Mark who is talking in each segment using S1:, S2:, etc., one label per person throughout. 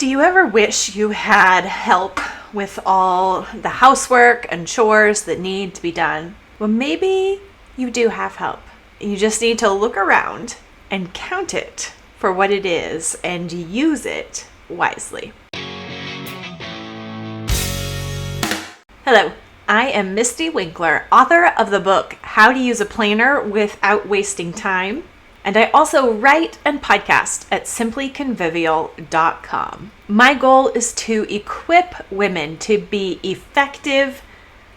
S1: Do you ever wish you had help with all the housework and chores that need to be done? Well, maybe you do have help. You just need to look around and count it for what it is and use it wisely. Hello, I am Misty Winkler, author of the book, How to Use a Planner Without Wasting Time. And I also write and podcast at simplyconvivial.com. My goal is to equip women to be effective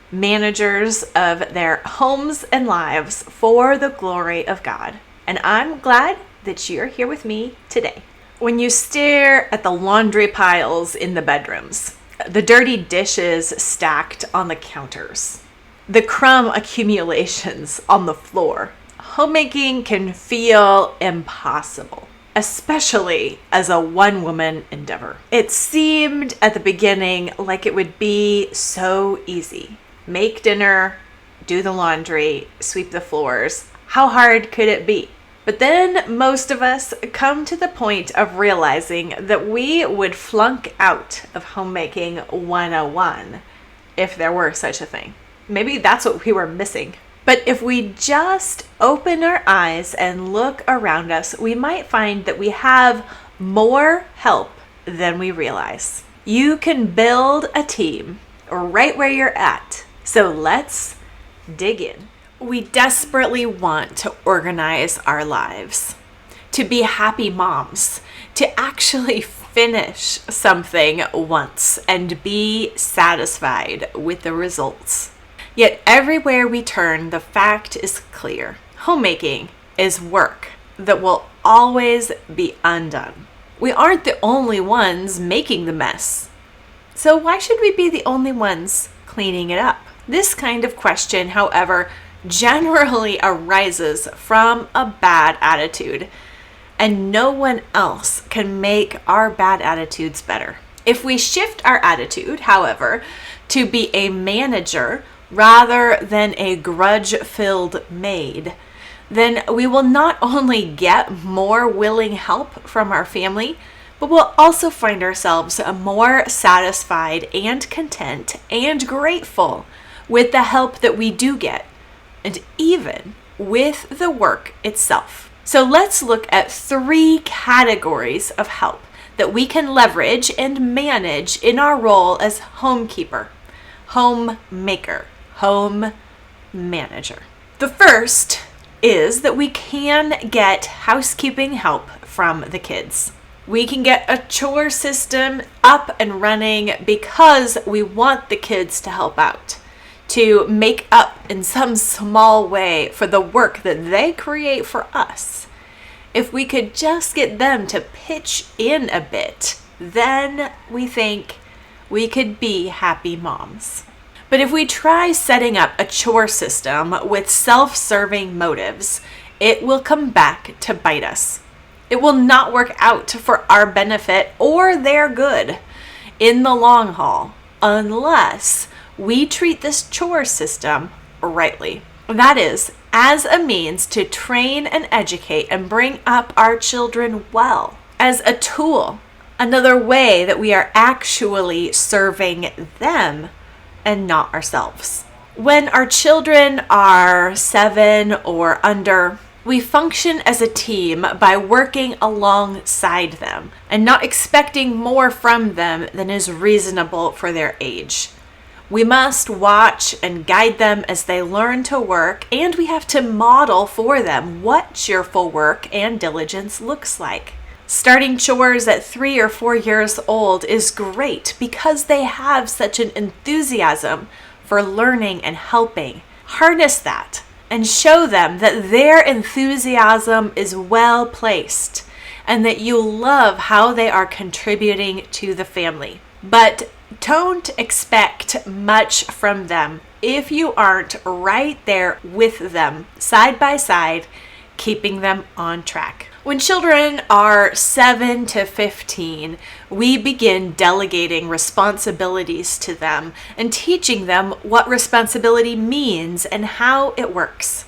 S1: managers of their homes and lives for the glory of God. And I'm glad that you're here with me today. When you stare at the laundry piles in the bedrooms, the dirty dishes stacked on the counters, the crumb accumulations on the floor, homemaking can feel impossible, especially as a one-woman endeavor. It seemed at the beginning like it would be so easy. Make dinner, do the laundry, sweep the floors. How hard could it be? But then most of us come to the point of realizing that we would flunk out of Homemaking 101 if there were such a thing. Maybe that's what we were missing. But if we just open our eyes and look around us, we might find that we have more help than we realize. You can build a team right where you're at. So let's dig in. We desperately want to organize our lives, to be happy moms, to actually finish something once and be satisfied with the results. Yet everywhere we turn, the fact is clear. Homemaking is work that will always be undone. We aren't the only ones making the mess. So why should we be the only ones cleaning it up? This kind of question, however, generally arises from a bad attitude, and no one else can make our bad attitudes better. If we shift our attitude, however, to be a manager rather than a grudge-filled maid, then we will not only get more willing help from our family, but we'll also find ourselves more satisfied and content and grateful with the help that we do get, and even with the work itself. So let's look at 3 categories of help that we can leverage and manage in our role as homekeeper, homemaker, home manager. The first is that we can get housekeeping help from the kids. We can get a chore system up and running because we want the kids to help out, to make up in some small way for the work that they create for us. If we could just get them to pitch in a bit, then we think we could be happy moms. But if we try setting up a chore system with self-serving motives, it will come back to bite us. It will not work out for our benefit or their good in the long haul unless we treat this chore system rightly. That is, as a means to train and educate and bring up our children well, as a tool, another way that we are actually serving them and not ourselves. When our children are 7 or under, we function as a team by working alongside them and not expecting more from them than is reasonable for their age. We must watch and guide them as they learn to work, and we have to model for them what cheerful work and diligence looks like. Starting chores at 3 or 4 years old is great because they have such an enthusiasm for learning and helping. Harness that and show them that their enthusiasm is well placed and that you love how they are contributing to the family. But don't expect much from them if you aren't right there with them, side by side, keeping them on track. When children are 7 to 15, we begin delegating responsibilities to them and teaching them what responsibility means and how it works.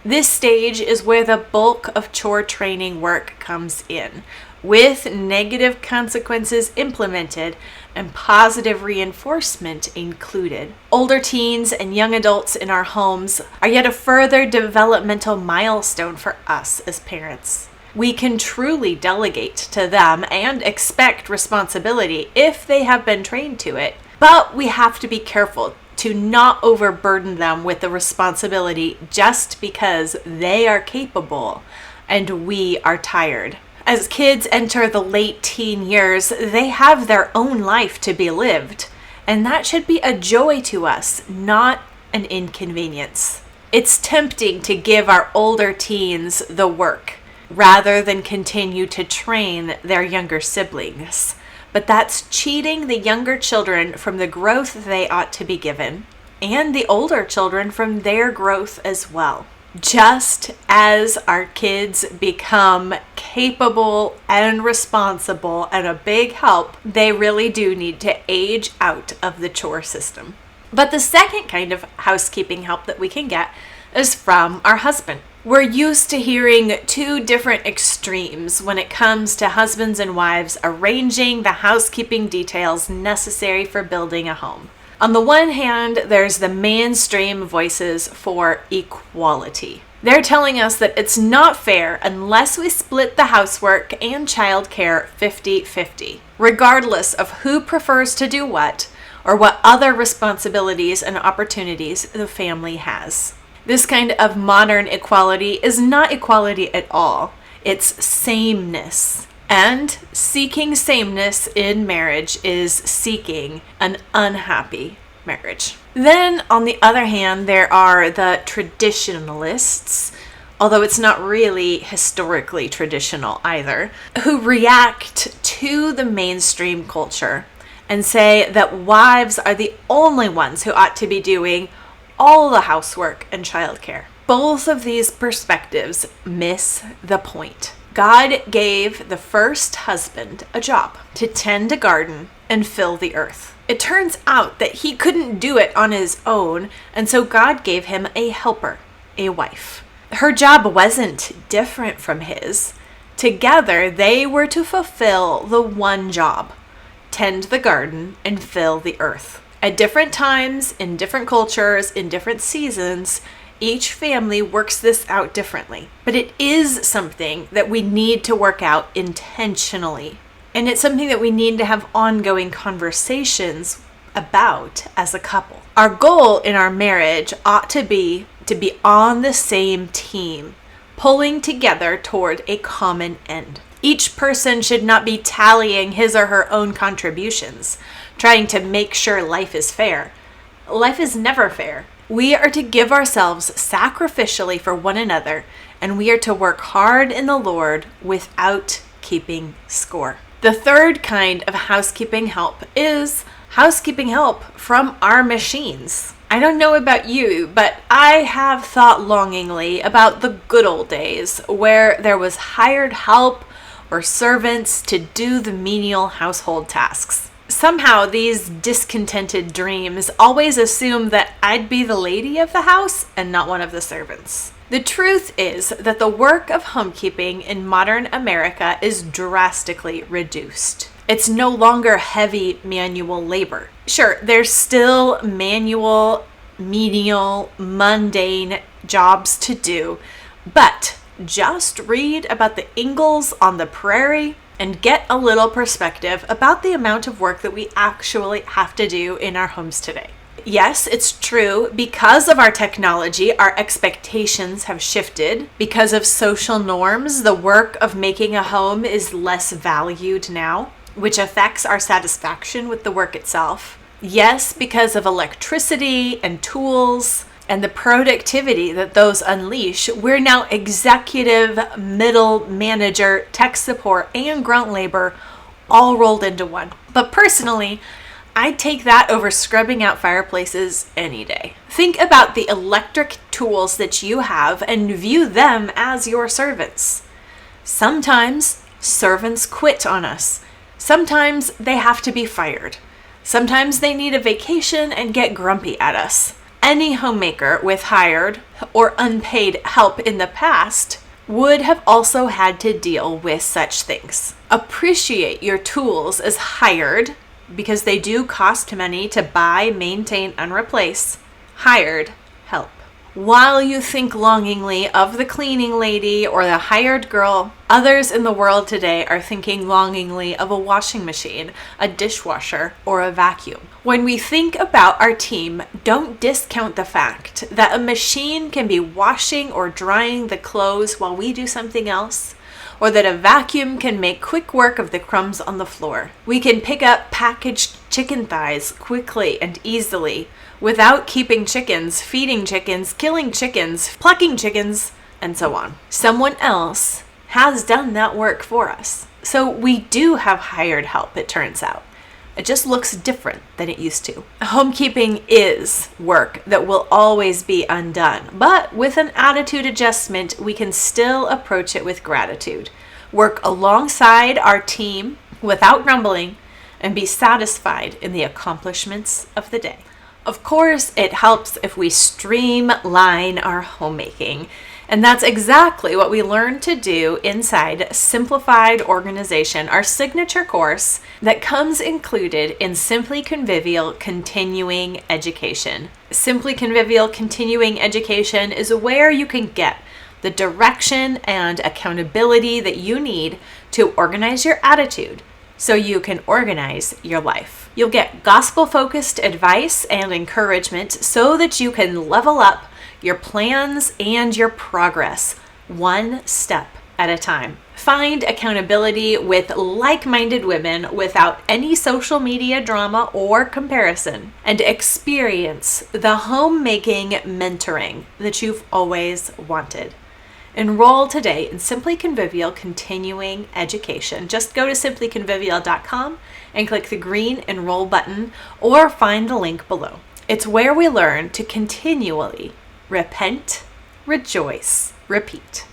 S1: This stage is where the bulk of chore training work comes in. with negative consequences implemented and positive reinforcement included. Older teens and young adults in our homes are yet a further developmental milestone for us as parents. We can truly delegate to them and expect responsibility if they have been trained to it, but we have to be careful to not overburden them with the responsibility just because they are capable and we are tired. As kids enter the late teen years, they have their own life to be lived, and that should be a joy to us, not an inconvenience. It's tempting to give our older teens the work rather than continue to train their younger siblings. But that's cheating the younger children from the growth they ought to be given, and the older children from their growth as well. Just as our kids become capable and responsible and a big help, they really do need to age out of the chore system. But the second kind of housekeeping help that we can get is from our husband. We're used to hearing two different extremes when it comes to husbands and wives arranging the housekeeping details necessary for building a home. On the one hand, there's the mainstream voices for equality. They're telling us that it's not fair unless we split the housework and childcare 50-50, regardless of who prefers to do what or what other responsibilities and opportunities the family has. This kind of modern equality is not equality at all. It's sameness. And seeking sameness in marriage is seeking an unhappy marriage. Then, on the other hand, there are the traditionalists, although it's not really historically traditional either, who react to the mainstream culture and say that wives are the only ones who ought to be doing all the housework and childcare. Both of these perspectives miss the point. God gave the first husband a job to tend a garden and fill the earth. It turns out that he couldn't do it on his own, and so God gave him a helper, a wife. Her job wasn't different from his. Together, they were to fulfill the one job: tend the garden and fill the earth. At different times, in different cultures, in different seasons, each family works this out differently. But it is something that we need to work out intentionally. And it's something that we need to have ongoing conversations about as a couple. Our goal in our marriage ought to be on the same team, pulling together toward a common end. Each person should not be tallying his or her own contributions, trying to make sure life is fair. Life is never fair. We are to give ourselves sacrificially for one another, and we are to work hard in the Lord without keeping score. The third kind of housekeeping help is housekeeping help from our machines. I don't know about you, but I have thought longingly about the good old days where there was hired help or servants to do the menial household tasks. Somehow these discontented dreams always assume that I'd be the lady of the house and not one of the servants. The truth is that the work of homekeeping in modern America is drastically reduced. It's no longer heavy manual labor. Sure, there's still manual, menial, mundane jobs to do, but just read about the Ingalls on the prairie and get a little perspective about the amount of work that we actually have to do in our homes today. Yes, it's true. Because of our technology, our expectations have shifted. Because of social norms, the work of making a home is less valued now, which affects our satisfaction with the work itself. Yes, because of electricity and tools and the productivity that those unleash, we're now executive, middle manager, tech support, and grunt labor all rolled into one. But personally, I'd take that over scrubbing out fireplaces any day. Think about the electric tools that you have and view them as your servants. Sometimes servants quit on us. Sometimes they have to be fired. Sometimes they need a vacation and get grumpy at us. Any homemaker with hired or unpaid help in the past would have also had to deal with such things. Appreciate your tools as hired, because they do cost money to buy, maintain, and replace. Hired help. While you think longingly of the cleaning lady or the hired girl, others in the world today are thinking longingly of a washing machine, a dishwasher, or a vacuum. When we think about our team, don't discount the fact that a machine can be washing or drying the clothes while we do something else, or that a vacuum can make quick work of the crumbs on the floor. We can pick up packaged chicken thighs quickly and easily, without keeping chickens, feeding chickens, killing chickens, plucking chickens, and so on. Someone else has done that work for us. So we do have hired help, it turns out. It just looks different than it used to. Homekeeping is work that will always be undone, but with an attitude adjustment, we can still approach it with gratitude. Work alongside our team without grumbling, and be satisfied in the accomplishments of the day. Of course, it helps if we streamline our homemaking. And that's exactly what we learn to do inside Simplified Organization, our signature course that comes included in Simply Convivial Continuing Education. Simply Convivial Continuing Education is where you can get the direction and accountability that you need to organize your attitude so you can organize your life. You'll get gospel-focused advice and encouragement so that you can level up your plans and your progress one step at a time. Find accountability with like-minded women without any social media drama or comparison, and experience the homemaking mentoring that you've always wanted. Enroll today in Simply Convivial Continuing Education. Just go to simplyconvivial.com and click the green Enroll button, or find the link below. It's where we learn to continually repent, rejoice, repeat.